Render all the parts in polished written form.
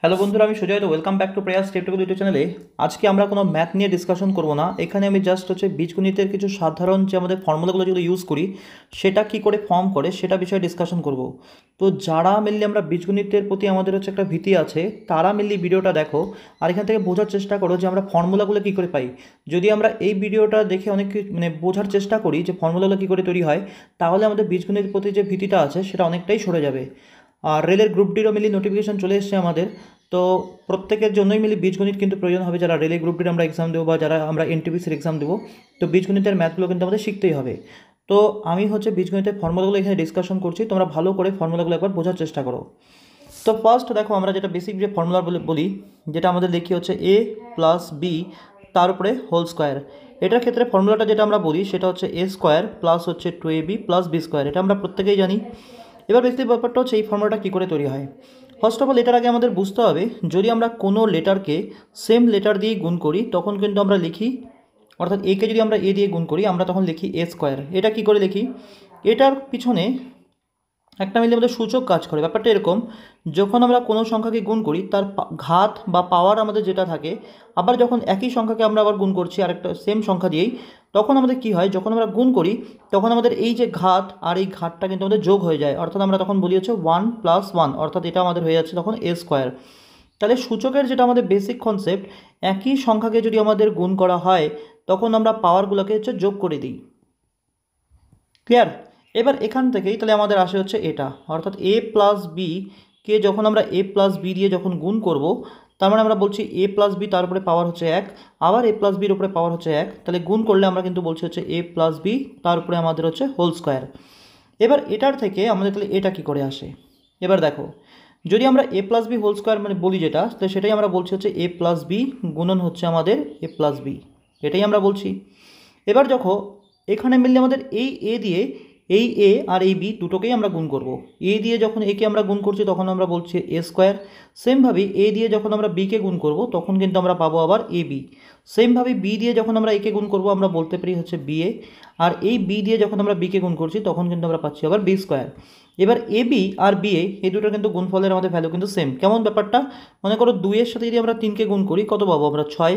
Hello বন্ধুরা, আমি সুজয়। তো welcome back to prayer step YouTube চ্যানেলে। আজকে আমরা কোনো ম্যাথ নিয়ে ডিসকাশন করব না। এখানে আমি জাস্ট বীজগণিতের কিছু সাধারণ যে আমাদের ফর্মুলাগুলো যেগুলো ইউজ করি সেটা কি করে ফর্ম করে সেটা বিষয়ে ডিসকাশন করব। তো যারা মেনলি আমরা বীজগণিতের প্রতি আমাদের একটা ভীতি আছে তারা মেনলি ভিডিওটা দেখো, আর এখান থেকে বোঝার চেষ্টা করো যে আমরা ফর্মুলাগুলো কী করে পাই। যদি আমরা এই ভিডিওটা দেখে অনেক বোঝার চেষ্টা করি যে ফর্মুলাগুলো কী করে তৈরি হয়, তাহলে আমাদের বীজগণিতের প্রতি যে ভীতিটা আছে সেটা অনেকটাই সরে যাবে। আর রেলের গ্রুপ ডিরও মিলি নোটিফিকেশন চলে এসছে আমাদের। তো প্রত্যেকের জন্যই মিলি বীজগণিত কিন্তু প্রয়োজন হবে, যারা রেলের গ্রুপ ডির আমরা এক্সাম দেবো বা যারা আমরা এনটিপিসির এক্সাম দেবো। তো বীজগণিতের ম্যাথগুলো কিন্তু আমাদের শিখতেই হবে। তো আমি বীজগণিতের ফর্মুলাগুলো এখানে ডিসকাশন করছি, তোমরা ভালো করে ফর্মুলাগুলো একবার বোঝার চেষ্টা করো। তো ফার্স্ট দেখো, আমরা যেটা বেসিক যে ফর্মুলা বলি, যেটা আমাদের লিখি এ প্লাস বি তার উপরে হোল স্কোয়ার। এটার ক্ষেত্রে ফর্মুলাটা যেটা আমরা বলি সেটা a square plus 2ab plus b square. এটা আমরা প্রত্যেকেই জানি। এবার বেসিক ব্যাপারটা এই ফর্মুলাটা কী করে তৈরি হয়। ফার্স্ট অফ অল এটার আগে আমাদের বুঝতে হবে, যদি আমরা কোনো লেটারকে সেম লেটার দিয়ে গুণ করি তখন কিন্তু আমরা লিখি, অর্থাৎ একে যদি আমরা এ দিয়ে গুণ করি আমরা তখন লিখি এ স্কোয়ার। এটা কী করে লিখি, এটার পিছনে একটা মিলে আমাদের সূচক কাজ করে। ব্যাপারটা এরকম, যখন আমরা কোনো সংখ্যাকে গুণ করি তার ঘাত বা পাওয়ার আমাদের যেটা থাকে, আবার যখন একই সংখ্যাকে আমরা আবার গুণ করছি আরেকটা সেম সংখ্যা দিয়েই, তখন আমাদের কি হয়, যখন আমরা গুণ করি তখন আমাদের এই যে ঘাত আর এই ঘাতটা কিন্তু আমাদের যোগ হয়ে যায়, অর্থাৎ আমরা তখন বলি 1+1, অর্থাৎ এটা আমাদের হয়ে যাচ্ছে তখন এ স্কোয়ার। তাহলে সূচকের যেটা আমাদের বেসিক কনসেপ্ট, একই সংখ্যাকে যদি আমাদের গুণ করা হয় তখন আমরা পাওয়ারগুলোকে যোগ করে দিই। ক্লিয়ার? এবার এখান থেকেই তাহলে আমাদের আসে এটা, অর্থাৎ এ প্লাস বি কে যখন আমরা এ প্লাস বি দিয়ে যখন গুণ করব, তার মানে আমরা বলছি এ প্লাস বি তার উপরে পাওয়ার 1, আবার এ প্লাস বির উপরে পাওয়ার 1, তাহলে গুণ করলে আমরা কিন্তু বলছি এ প্লাস বি তার উপরে আমাদের হোল স্কোয়ার। এবার এটার থেকে আমাদের তাহলে এটা কি করে আসে, এবার দেখো, যদি আমরা a plus b whole square বলি যেটা, তাহলে সেটাই আমরা বলছি এ প্লাস বি গুণন আমাদের এ প্লাস বি, এটাই আমরা বলছি। এবার দেখো, এখানে মিললে আমাদের এই এ দিয়ে এই এ আর এই বি দুটোকেই আমরা গুণ করব। এ দিয়ে যখন একে আমরা গুণ করছি তখন আমরা বলছি এ স্কোয়ার। সেমভাবে এ দিয়ে যখন আমরা বিকে গুণ করব তখন কিন্তু আমরা পাবো আবার এ বি। সেমভাবে বি দিয়ে যখন আমরা একে গুণ করব আমরা বলতে পারি বি এ, আর এই বি দিয়ে যখন আমরা বিকে গুণ করছি তখন কিন্তু আমরা পাচ্ছি আবার বি স্কোয়ার। এবার A B R B A এই দুটোর কিন্তু গুণফলের আমাদের ভ্যালু কিন্তু সেম। কেমন ব্যাপারটা, মনে করো 2-এর সাথে যদি আমরা 3কে গুণ করি কত পাবো আমরা 6।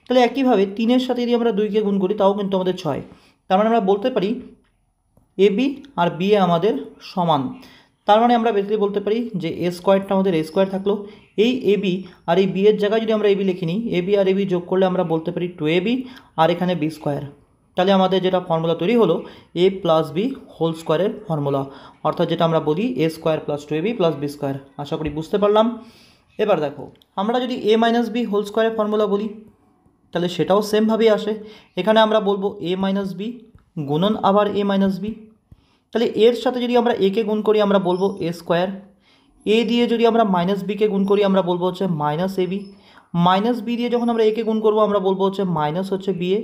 তাহলে একইভাবে 3-এর সাথে যদি আমরা 2কে গুণ করি তাও কিন্তু আমাদের 6। তার মানে আমরা বলতে পারি A B R B A আমাদের সমান। তার মানে আমরা বেসিক্যালি বলতে পারি যে এ স্কোয়ারটা আমাদের এ স্কোয়ার থাকলো, এই এ বি আর এই বি এর জায়গায় যদি আমরা এ বি লিখে নিই, A B R A B যোগ করলে আমরা বলতে পারি 2ab আর এখানে বি স্কোয়ার। তাহলে আমাদের যেটা ফর্মুলা তৈরি হলো এ প্লাস বি হোল স্কোয়ারের ফর্মুলা, অর্থাৎ যেটা আমরা বলি a square plus 2ab plus b square. আশা করি বুঝতে পারলাম। এবার দেখো, আমরা যদি এ মাইনাস বি হোল স্কোয়ারের ফর্মুলা বলি তাহলে সেটাও সেমভাবেই আসে। এখানে আমরা বলবো এ মাইনাস বি গুণন আবার এ মাইনাস বি। তাহলে এর সাথে যদি আমরা একে গুণ করি আমরা বলবো এ স্কোয়ার। এ দিয়ে যদি আমরা মাইনাস বিকে গুণ করি আমরা বলবো minus A B. Minus B দিয়ে যখন আমরা একে গুণ করবো আমরা বলবো minus B A.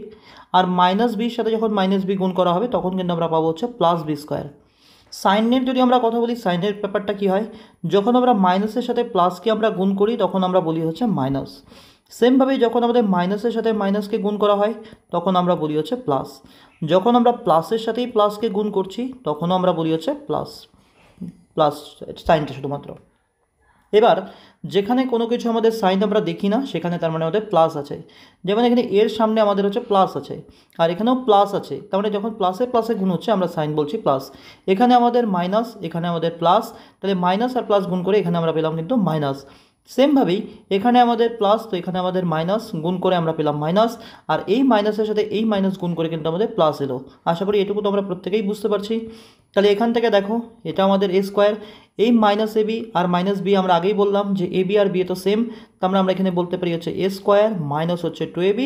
R minus বির সাথে যখন মাইনাস বি গুণ করা হবে তখন কিন্তু আমরা পাবো প্লাস বি স্কোয়ার। সাইনের যদি আমরা কথা বলি, সাইনের ব্যাপারটা কী হয়, যখন আমরা মাইনাসের সাথে প্লাসকে আমরা গুণ করি তখন আমরা বলি মাইনাস। সেমভাবে যখন আমাদের মাইনাসের সাথে মাইনাসকে গুণ করা হয় তখন আমরা বলি প্লাস। যখন আমরা প্লাসের সাথেই প্লাসকে গুণ করছি তখনও আমরা বলি প্লাস। প্লাস সাইনটা শুধুমাত্র। এবার যেখানে কোনো কিছু আমাদের সাইন আমরা দেখি না সেখানে তার মানে আমাদের প্লাস আছে। যেমন এখানে এর সামনে আমাদের প্লাস আছে আর এখানেও প্লাস আছে, তার মানে যখন প্লাসে প্লাসে গুণ হচ্ছে আমরা সাইন বলছি প্লাস। এখানে আমাদের মাইনাস, এখানে আমাদের প্লাস, তাহলে মাইনাস আর প্লাস গুণ করে এখানে আমরা পেলাম কিন্তু মাইনাস। সেমভাবেই এখানে আমাদের প্লাস, তো এখানে আমাদের মাইনাস গুণ করে আমরা পেলাম মাইনাস, আর এই মাইনাসের সাথে এই মাইনাস গুণ করে কিন্তু আমাদের প্লাস এলো। আশা করি এটুকু তো আমরা প্রত্যেকেই বুঝতে পারছি। তাহলে এখান থেকে দেখো, এটা আমাদের এ স্কোয়ার, এই minus A B R minus B আমরা আগেই বললাম যে এ বি আর বি তো সেম, তার আমরা এখানে বলতে পারি এ স্কোয়ার মাইনাস 2ab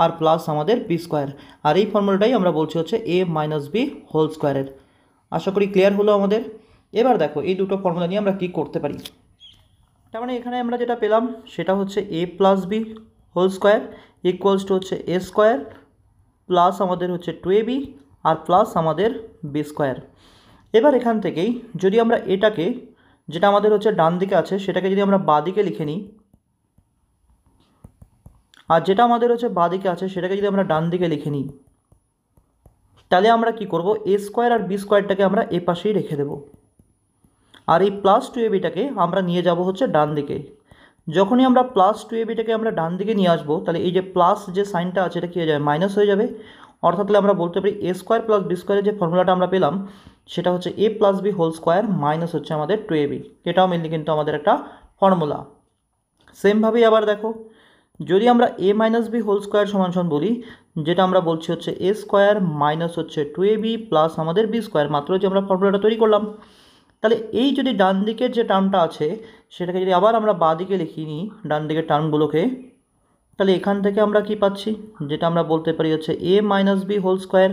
আর প্লাস আমাদের বি স্কোয়ার। আর এই ফর্মুলাটাই আমরা বলছি এ মাইনাস বি হোল স্কোয়ারের। আশা করি ক্লিয়ার হলো আমাদের। এবার দেখো এই দুটো ফর্মুলা নিয়ে আমরা কী করতে পারি। তার মানে এখানে আমরা যেটা পেলাম সেটা a plus b whole square equals to a square plus আমাদের 2ab আর প্লাস আমাদের বি স্কোয়ার। এবার এখান থেকেই যদি আমরা এটাকে, যেটা আমাদের ডান দিকে আছে সেটাকে যদি আমরা বাঁ দিকে লিখে নিই, আর যেটা আমাদের বাঁ দিকে আছে সেটাকে যদি আমরা ডান দিকে লিখে নিই, তাহলে আমরা কি করব, এ স্কোয়ার আর বি স্কোয়ারটাকে আমরা এ পাশেই রেখে দেব, আর এই প্লাস 2abটাকে আমরা নিয়ে যাব ডান দিকে। যখনই আমরা প্লাস টু এ বিটাকে আমরা ডান দিকে নিয়ে আসবো, তাহলে এই যে প্লাস যে সাইনটা আছে এটা কী হয়ে যাবে, মাইনাস হয়ে যাবে। অর্থাৎ তাহলে আমরা বলতে পারি এ স্কোয়ার প্লাস বি স্কোয়ারের যে ফর্মুলাটা আমরা পেলাম সেটা হচ্ছে a plus b whole square minus হচ্ছে আমাদের টু এ বি। এটাও মেনলি কিন্তু আমাদের একটা ফর্মুলা। সেমভাবেই আবার দেখো, যদি আমরা a minus B whole square সমান সমান বলি, যেটা আমরা বলছি হচ্ছে এ স্কোয়ার মাইনাস হচ্ছে টু এ বি প্লাস আমাদের বি স্কোয়ার, মাত্র যে আমরা ফর্মুলাটা তৈরি করলাম। তাহলে এই যদি ডান দিকের যে টার্মটা আছে সেটাকে যদি আবার আমরা বাঁ দিকে লিখে নিই, ডান দিকের টার্মগুলোকে, তাহলে এখান থেকে আমরা কি পাচ্ছি, যেটা আমরা বলতে পারি হচ্ছে a minus B whole square.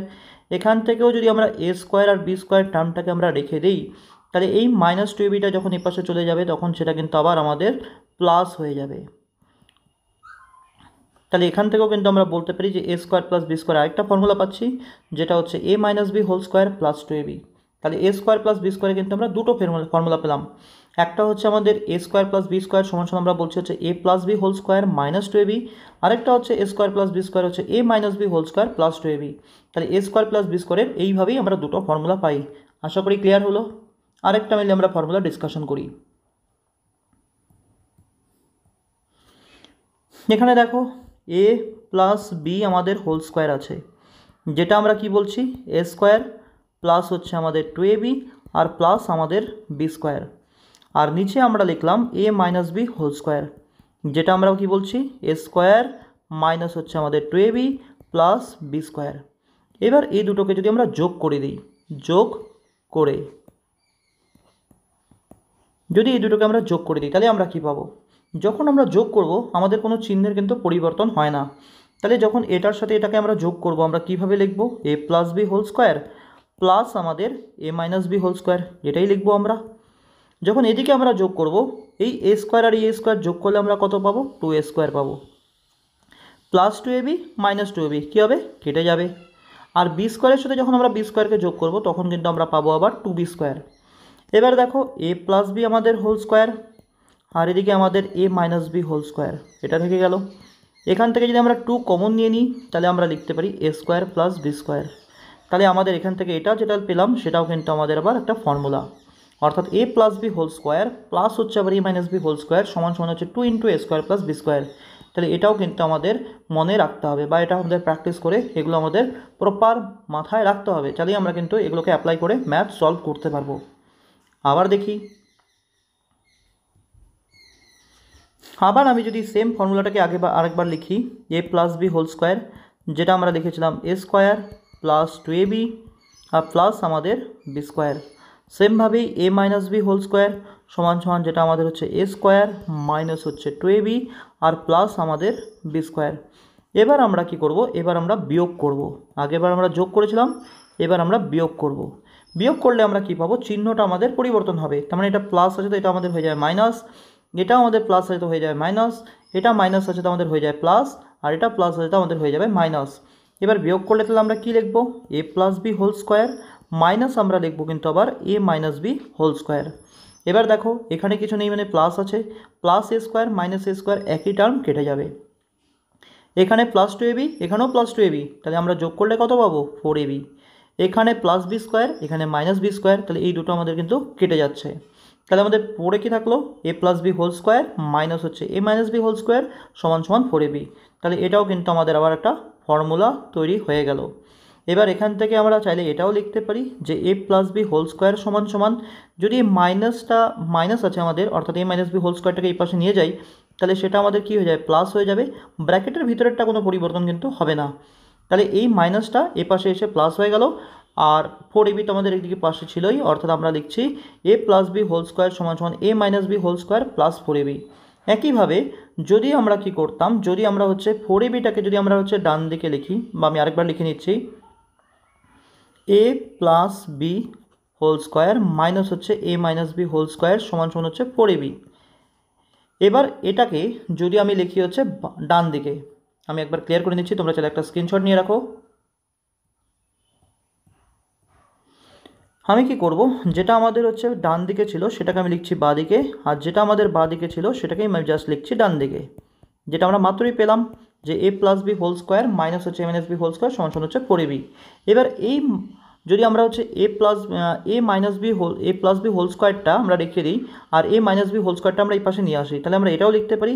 এখান থেকেও যদি আমরা এ স্কোয়ার আর বি স্কোয়ার টার্মটাকে আমরা রেখে দিই, তাহলে এই মাইনাস টু বিটা যখন এ পাশে চলে যাবে তখন সেটা কিন্তু আবার আমাদের প্লাস হয়ে যাবে। তাহলে এখান থেকেও কিন্তু আমরা বলতে পারি যে a square plus b square আরেকটা ফর্মুলা পাচ্ছি, যেটা হচ্ছে a minus B whole square plus two a b. তাহলে এ স্কোয়ার প্লাস বি স্কোয়ারে কিন্তু আমরা দুটো ফর্মুলা পেলাম। একটা হচ্ছে আমাদের a square plus b square সমান সমান আমরা বলছি হচ্ছে a plus b whole square minus two a b. আরেকটা হচ্ছে a square plus b square হচ্ছে a minus B whole square plus two a b. তাহলে এ স্কোয়ার প্লাস বি স্কোয়ারের এইভাবেই আমরা দুটো ফর্মুলা পাই। আশা করি ক্লিয়ার হলো। আরেকটা মিলে আমরা ফর্মুলা ডিসকাশন করি। এখানে দেখো এ প্লাস বি আমাদের হোল স্কোয়ার আছে, যেটা আমরা কি বলছি এ স্কোয়ার প্লাস হচ্ছে আমাদের two a B R plus আমাদের বি স্কোয়ার। আর নিচে আমরা লিখলাম এ মাইনাস বি হোল স্কোয়ার, যেটা আমরা কি বলছি এ স্কোয়ার মাইনাস হচ্ছে আমাদের two a b plus b square. এবার এই দুটোকে যদি আমরা যোগ করে দিই, যোগ করে যদি এই দুটোকে আমরা যোগ করে দিই তাহলে আমরা কি পাবো, যখন আমরা যোগ করব আমাদের কোনো চিহ্নের কিন্তু পরিবর্তন হয় না। তাহলে যখন এটার সাথে এটাকে আমরা যোগ করব আমরা কিভাবে লিখব, a plus b whole square plus আমাদের এ মাইনাস বি হোল স্কোয়ার, এটাই লিখবো আমরা। যখন এদিকে আমরা যোগ করব, এই এ স্কোয়ার আর এ স্কোয়ার যোগ করলে আমরা কত পাবো, টু এ স্কোয়ার পাবো। Plus two a B minus two a B কী হবে, কেটে যাবে। আর বি স্কোয়ারের সাথে যখন আমরা বি স্কোয়ারকে যোগ করব তখন কিন্তু আমরা পাবো আবার টু বি স্কোয়ার। এবার দেখো এ প্লাস বি আমাদের হোল স্কোয়ার আর এদিকে আমাদের এ মাইনাস বি হোল স্কোয়ার, এটা থেকে গেল। এখান থেকে যদি আমরা টু কমন নিয়ে নিই তাহলে আমরা লিখতে পারি এ স্কোয়ার প্লাস বি স্কোয়ার। তাহলে আমাদের এখান থেকে এটা যেটা পেলাম সেটাও কিন্তু আমাদের আবার একটা ফর্মুলা, অর্থাৎ a plus b whole square plus হচ্ছে আবার a minus B whole square সমান সমান হচ্ছে two into a square plus b square. তাহলে এটাও কিন্তু আমাদের মনে রাখতে হবে বা এটা আমাদের প্র্যাকটিস করে এগুলো আমাদের প্রপার মাথায় রাখতে হবে, তাহলেই আমরা কিন্তু এগুলোকে অ্যাপ্লাই করে ম্যাথ সলভ করতে পারবো। আবার দেখি, আবার আমি যদি সেম ফর্মুলাটাকে আরেকবার লিখি, এ প্লাস বি হোল স্কোয়ার, যেটা আমরা লিখেছিলাম এ square plus two a B R plus আমাদের বি স্কোয়ার। সেমভাবেই এ মাইনাস বি হোল স্কোয়ার সমান সমান যেটা আমাদের হচ্ছে এ স্কোয়ার মাইনাস হচ্ছে two a B R plus আমাদের বি স্কোয়ার। এবার আমরা কি করব, এবার আমরা বিয়োগ করব। আগেবার আমরা যোগ করেছিলাম, এবার আমরা বিয়োগ করব। বিয়োগ করলে আমরা কি পাবো, চিহ্নটা আমাদের পরিবর্তন হবে। তার মানে এটা প্লাস আছে তো এটা আমাদের হয়ে যায় মাইনাস, এটাও আমাদের প্লাস আছে তো হয়ে যাবে মাইনাস, এটা মাইনাস আছে তো আমাদের হয়ে যায় প্লাস, আর এটা প্লাস আছে তো আমাদের হয়ে যাবে মাইনাস। এবার বিয়োগ করলে তাহলে আমরা কি লিখবো, a plus b whole square minus আমরা লিখবো কিন্তু আবার a minus B whole square. এবার দেখো এখানে কিছু নেই মানে প্লাস আছে, plus a square minus a square একই টার্ম কেটে যাবে। এখানে প্লাস টু এবি, এখানেও প্লাস টু এবি, তাহলে আমরা যোগ করলে কত পাবো, ফোর এবি। এখানে প্লাস বি স্কোয়ার, এখানে মাইনাস বি স্কোয়ার, তাহলে এই দুটো আমাদের কিন্তু কেটে যাচ্ছে। তাহলে আমাদের পরে কি থাকলো, a plus b whole square minus হচ্ছে a minus B whole square সমান সমান ফোর এবি। তাহলে এটাও কিন্তু আমাদের আবার একটা ফর্মুলা তৈরি হয়ে গেল। এবার এখান থেকে আমরা চাইলে এটাও লিখতে পারি যে a plus b whole square সমান সমান, যদি মাইনাসটা মাইনাস আছে আমাদের অর্থাৎ এ মাইনাস বি হোল স্কোয়ারটাকে এই পাশে নিয়ে যাই তাহলে সেটা আমাদের কী হয়ে যায়, প্লাস হয়ে যাবে। ব্র্যাকেটের ভিতরেরটা কোনো পরিবর্তন কিন্তু হবে না। তাহলে এই মাইনাসটা এ পাশে এসে প্লাস হয়ে গেল, আর ফোর এবি তো আমাদের একদিকে পাশে ছিলই, অর্থাৎ আমরা লিখছি a plus b whole square সমান সমান a minus B whole square plus four a b. একইভাবে যদি আমরা কি করতাম, যদি আমরা হচ্ছে ফোর এবিটাকে যদি আমরা হচ্ছে ডান দিকে লিখি, বা আমি আরেকবার লিখে নিচ্ছি, a plus b whole square minus হচ্ছে a minus B whole square সমান সমান হচ্ছে ফোর এবি। এবার এটাকে যদি আমি লিখি হচ্ছে ডান দিকে, আমি একবার ক্লিয়ার করে নিচ্ছি, তোমরা চাইলে একটা স্ক্রিনশট নিয়ে রাখো। আমি কি করব, যেটা আমাদের হচ্ছে ডান দিকে ছিল সেটাকে আমি লিখছি বাঁ দিকে, আর যেটা আমাদের বাঁ দিকে ছিল সেটাকেই আমি জাস্ট লিখছি ডান দিকে। যেটা আমরা মাত্রই পেলাম যে a plus b whole square minus হচ্ছে a minus B whole square সমান সমান হচ্ছে ফোর এবি। এবার এই যদি আমরা হচ্ছে এ মাইনাস বি হোল স্কোয়ারটা আমরা রেখে দিই আর এ মাইনাস বি হোল স্কোয়ারটা আমরা এই পাশে নিয়ে আসি, তাহলে আমরা এটাও লিখতে পারি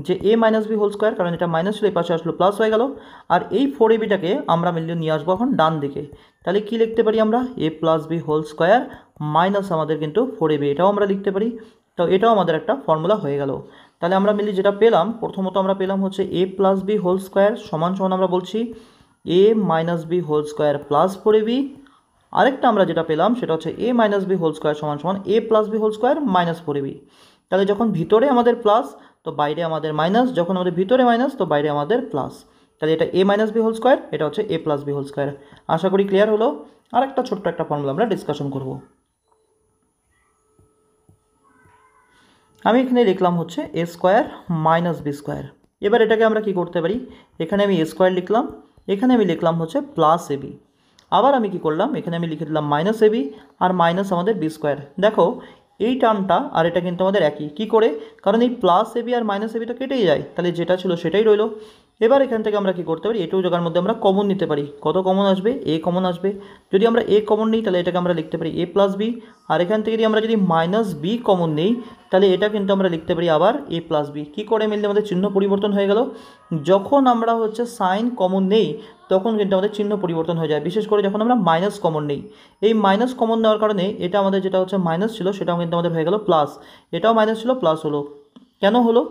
যে এ মাইনাস বি হোল স্কোয়ার, কারণ এটা মাইনাস ছিল এই পাশে আসলো প্লাস হয়ে গেল। আর এই 4ab-টাকে আমরা মিলিয়ে নিয়ে আসবো এখন ডান দিকে, তাহলে কি লিখতে পারি আমরা a plus b whole square minus আমাদের কিন্তু 4ab, এটাও আমরা লিখতে পারি। তো এটাও আমাদের একটা ফর্মুলা হয়ে গেল। তাহলে আমরা মিলি যেটা পেলাম, প্রথমত আমরা পেলাম হচ্ছে a plus b whole square সমান সমান আমরা বলছি a minus B whole square plus 4ab। আরেকটা আমরা যেটা পেলাম সেটা হচ্ছে a minus B whole square সমান সমান a plus b whole square minus 4ab। তাহলে যখন ভিতরে আমাদের প্লাস তো বাইরে আমাদের মাইনাস, যখন আমাদের ভিতরে মাইনাস তো বাইরে আমাদের প্লাস, তাহলে এটা এ মাইনাস বি হোল স্কোয়ার, এটা হচ্ছে a plus b whole square. আশা করি ক্লিয়ার হলো। আরেকটা ছোট্ট একটা ফর্মুলা আমরা ডিসকাশন করব। আমি এখানে লিখলাম হচ্ছে a square minus b square. এবার এটাকে আমরা কি করতে পারি, এখানে আমি এ স্কোয়ার লিখলাম, এখানে আমি লিখলাম হচ্ছে প্লাস এবি। আবার আমি কি করলাম, এখানে আমি লিখে দিলাম মাইনাস এবি আর মাইনাস আমাদের বি স্কোয়ার। দেখো এই টার্মটা আর এটা কিন্তু আমাদের একই, কি করে, কারণ এই প্লাস এবি আর মাইনাস এবি তো কেটেই যায়, তাহলে যেটা ছিল সেটাই রইলো। এবার এখান থেকে আমরা কি করতে পারি, এটুকু জায়গার মধ্যে আমরা কমন নিতে পারি। কত কমন আসবে, এ কমন আসবে। যদি আমরা এ কমন নিই তাহলে এটাকে আমরা লিখতে পারি এ প্লাস বি, আর এখান থেকে যদি আমরা যদি মাইনাস বি কমন নিই তাহলে এটা কিন্তু আমরা লিখতে পারি আবার এ প্লাস বি। কী করে মিললে আমাদের চিহ্ন পরিবর্তন হয়ে গেল, যখন আমরা হচ্ছে সাইন কমন নেই তখন কিন্তু আমাদের চিহ্ন পরিবর্তন হয়ে যায়, বিশেষ করে যখন আমরা মাইনাস কমন নেই। এই মাইনাস কমন নেওয়ার কারণে এটা আমাদের যেটা হচ্ছে মাইনাস ছিল সেটাও কিন্তু আমাদের হয়ে গেল প্লাস, এটাও মাইনাস ছিল প্লাস হলো। কেন হলো,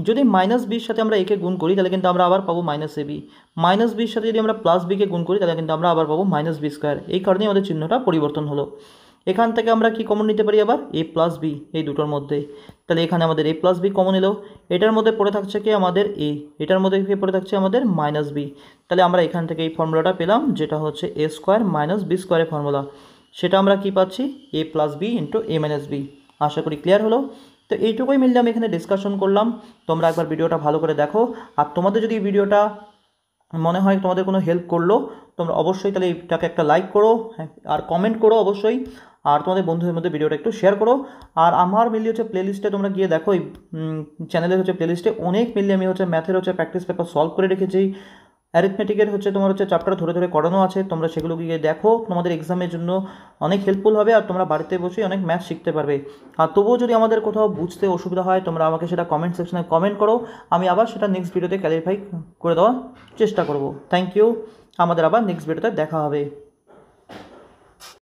যদি মাইনাস বির সাথে আমরা একে গুণ করি তাহলে কিন্তু আমরা আবার পাবো মাইনাস এবি, মাইনাস বির সাথে যদি আমরা প্লাস বিকে গুণ করি তাহলে কিন্তু আমরা আবার পাবো মাইনাস বি স্কোয়ার। এই কারণেই আমাদের চিহ্নটা পরিবর্তন হলো। এখান থেকে আমরা কি কমন নিতে পারি আবার এ প্লাস বি এই দুটোর মধ্যে, তাহলে এখানে আমাদের এ প্লাস বি কমন এলো। এটার মধ্যে পড়ে থাকছে কি আমাদের এ, এটার মধ্যে কি পড়ে থাকছে আমাদের মাইনাস বি। তাহলে আমরা এখান থেকে এই ফর্মুলাটা পেলাম যেটা হচ্ছে এ স্কোয়ার মাইনাস বি স্কোয়ারের ফর্মুলা। সেটা আমরা কি পাচ্ছি এ প্লাস বি ইন্টু এ মাইনাস বি। আশা করি ক্লিয়ার হলো। তো এইটুকুই মিললে আমি এখানে ডিসকাশন করলাম। তোমরা একবার ভিডিওটা ভালো করে দেখো, আর তোমাদের যদি ভিডিওটা মনে হয় তোমাদের কোনো হেল্প করলো তোমরা অবশ্যই তাহলে এইটাকে একটা লাইক করো, আর কমেন্ট করো অবশ্যই, আর তোমাদের বন্ধুদের মধ্যে ভিডিওটা একটু শেয়ার করো। আর আমার মিলিয়ে হচ্ছে প্লেলিস্টে তোমরা গিয়ে দেখো, এই চ্যানেলের হচ্ছে প্লেলিস্টে অনেক মিলিয়ে আমি হচ্ছে ম্যাথের হচ্ছে প্র্যাকটিস পেপার সলভ করে রেখেছি, অ্যারিথমেটিকের হচ্ছে তোমার হচ্ছে চ্যাপ্টার ধরে ধরে করানো আছে, তোমরা সেগুলো গিয়ে দেখো, তোমাদের এক্সামের জন্য অনেক হেল্পফুল হবে আর তোমরা বাড়িতে বসেই অনেক ম্যাথ শিখতে পারবে। আর তবুও যদি আমাদের কোথাও বুঝতে অসুবিধা হয় তোমরা আমাকে সেটা কমেন্ট সেকশনে কমেন্ট করো, আমি আবার সেটা নেক্সট ভিডিওতে ক্ল্যারিফাই করে দেওয়ার চেষ্টা করব। থ্যাংক ইউ, আমাদের আবার নেক্সট ভিডিওতে দেখা হবে।